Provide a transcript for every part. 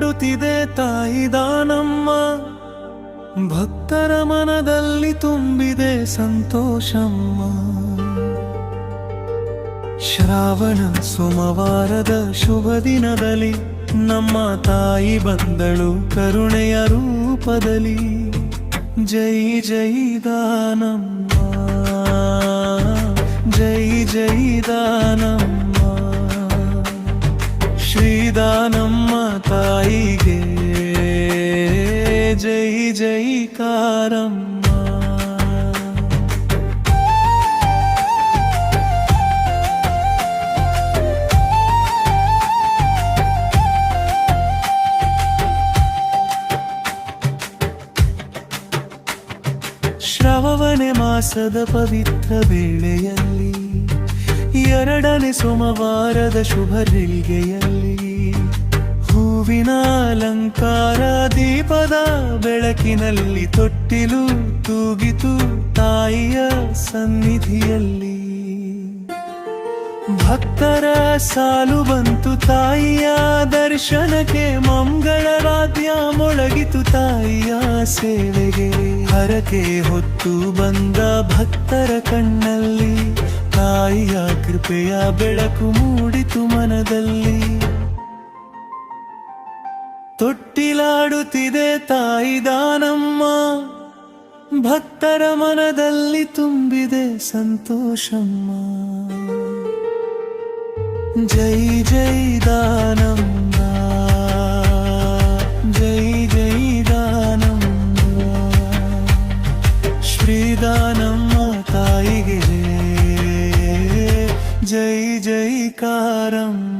ತೊಟ್ಟಿಲಾಡುತ್ತಿದೆ ತಾಯಿ ದಾನಮ್ಮ. ಭಕ್ತರ ಮನದಲ್ಲಿ ತುಂಬಿದೆ ಸಂತೋಷಮ್ಮ. ಶ್ರಾವಣ ಸೋಮವಾರದ ಶುಭ ದಿನದಲ್ಲಿ ನಮ್ಮ ತಾಯಿ ಬಂದಳು ಕರುಣೆಯ ರೂಪದಲ್ಲಿ. ಜೈ ಜೈ ದಾನಮ್ಮ, ಜೈ ಜೈ ದಾನಮ್ಮ. ಶ್ರೀದಾನಮ್ಮ ತಾಯಿಗೆ ಜೈ ಜೈಕಾರಮ್ಮ. ಶ್ರಾವಣ ಮಾಸದ ಪವಿತ್ರ ವೇಳೆಯಲ್ಲಿ, ಎರಡನೇ ಸೋಮವಾರದ ಶುಭ ಗಳಿಗೆಯಲ್ಲಿ, ಹೂವಿನ ಅಲಂಕಾರ ದೀಪದ ಬೆಳಕಿನಲ್ಲಿ ತೊಟ್ಟಿಲು ತೂಗಿತು ತಾಯಿಯ ಸನ್ನಿಧಿಯಲ್ಲಿ. ಭಕ್ತರ ಸಾಲು ಬಂತು ತಾಯಿಯ ದರ್ಶನಕ್ಕೆ, ಮಂಗಳವಾದ್ಯ ಮೊಳಗಿತು ತಾಯಿಯ ಸೇವೆಗೆ. ಹರಕೆ ಹೊತ್ತು ಬಂದ ಭಕ್ತರ ಕಣ್ಣಲ್ಲಿ ತಾಯಿಯ ಕೃಪೆಯ ಬೆಳಕು ಮೂಡಿತು ಮನದಲ್ಲಿ. ತೊಟ್ಟಿಲಾಡುತ್ತಿದೆ ತಾಯಿ ದಾನಮ್ಮ, ಭಕ್ತರ ಮನದಲ್ಲಿ ತುಂಬಿದೆ ಸಂತೋಷಮ್ಮ. ಜೈ ಜೈ ದಾನಮ್ಮ, ಜೈ ಜೈ ದಾನಮ್ಮ. ಶ್ರೀದಾನಮ್ಮ ತಾಯಿಗೆ ಜೈ ಜೈಕಾರಮ್ಮ.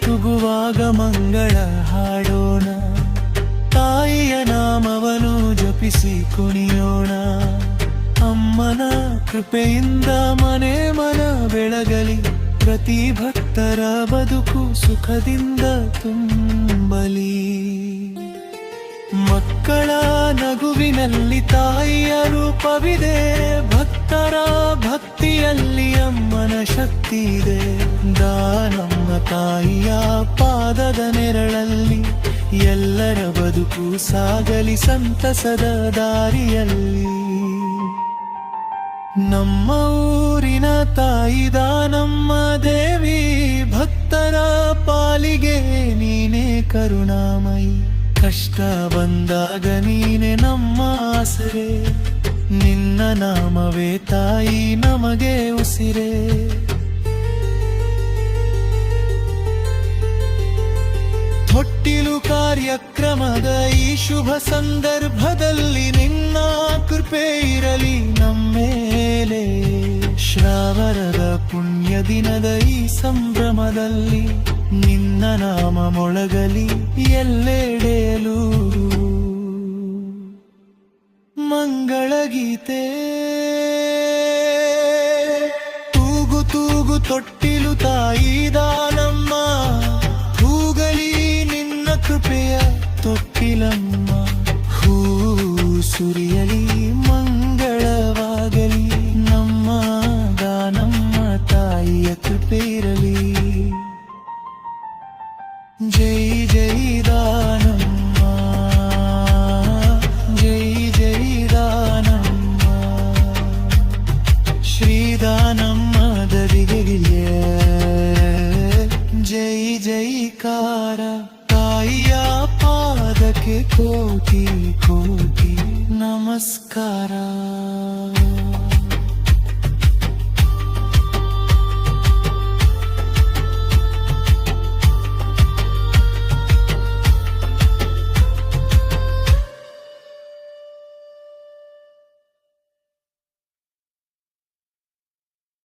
ತೂಗುವಾಗ ಮಂಗಳ ಹಾಡೋಣ, ತಾಯಿಯ ನಾಮವನ್ನು ಜಪಿಸಿ ಕುಣಿಯೋಣ. ಅಮ್ಮನ ಕೃಪೆಯಿಂದ ಮನೆ ಮನ ಬೆಳಗಲಿ, ಪ್ರತಿ ಭಕ್ತರ ಬದುಕು ಸುಖದಿಂದ ತುಂಬಲಿ. ಮಕ್ಕಳ ನಗುವಿನಲ್ಲಿ ತಾಯಿಯ ರೂಪವಿದೆ, ಭಕ್ತರ ಭಕ್ತಿಯಲ್ಲಿ ಅಮ್ಮನ ಶಕ್ತಿ ಇದೆ. ದಾನಮ್ಮ ತಾಯಿಯ ಪಾದದ ನೆರಳಲ್ಲಿ, ಎಲ್ಲರ ಬದುಕು ಸಾಗಲಿ ಸಂತಸದ ದಾರಿಯಲ್ಲಿ. ನಮ್ಮ ಊರಿನ ತಾಯಿ ದಾನಮ್ಮ ದೇವಿ, ಭಕ್ತರ ಪಾಲಿಗೆ ನೀನೇ ಕರುಣಾಮಯಿ. ಕಷ್ಟ ಬಂದಾಗ ನೀನೆ ನಮ್ಮ ಆಸರೆ, ನಿನ್ನ ನಾಮವೇ ತಾಯಿ ನಮಗೆ ಉಸಿರೇ. ತೊಟ್ಟಿಲು ಕಾರ್ಯಕ್ರಮದ ಈ ಶುಭ ಸಂದರ್ಭದಲ್ಲಿ ನಿನ್ನ ಕೃಪೆ ಇರಲಿ ನಮ್ಮೇಲೆ. ಶ್ರಾವಣದ ಪುಣ್ಯ ದಿನದ ಈ ಸಂಭ್ರಮದಲ್ಲಿ ನಿನ್ನ ನಾಮ ಮೊಳಗಲಿ ಎಲ್ಲೆಡೆಯಲು. ಮಂಗಳಗೀತೆ ತೂಗು ತೂಗು ತೊಟ್ಟಿಲು ತಾಯಿ ದಾನಮ್ಮ, ಹೂಗಲಿ ನಿನ್ನ ಕೃಪೆಯ ತೊಟ್ಟಿಲಮ್ಮ. ಹೂ ಸುರಿಯಲಿ ಮಂಗಳವಾಗಲಿ, ನಮ್ಮ ದಾನಮ್ಮ ತಾಯಿಯ ಕೃಪೆ ಇರಲಿ. ಜೈ ಜೈ ದಾನಮ್ಮ, ಜೈ ಜೈ ದಾನಮ್ಮ. ಶ್ರೀದಾನಮ್ಮ ದರಿಗೆಗೆ ಜೈ ಜೈಕಾರ. ತಾಯಿಯ ಪಾದಕ್ಕೆ ಕೋಟಿ ಕೋಟಿ ನಮಸ್ಕಾರ.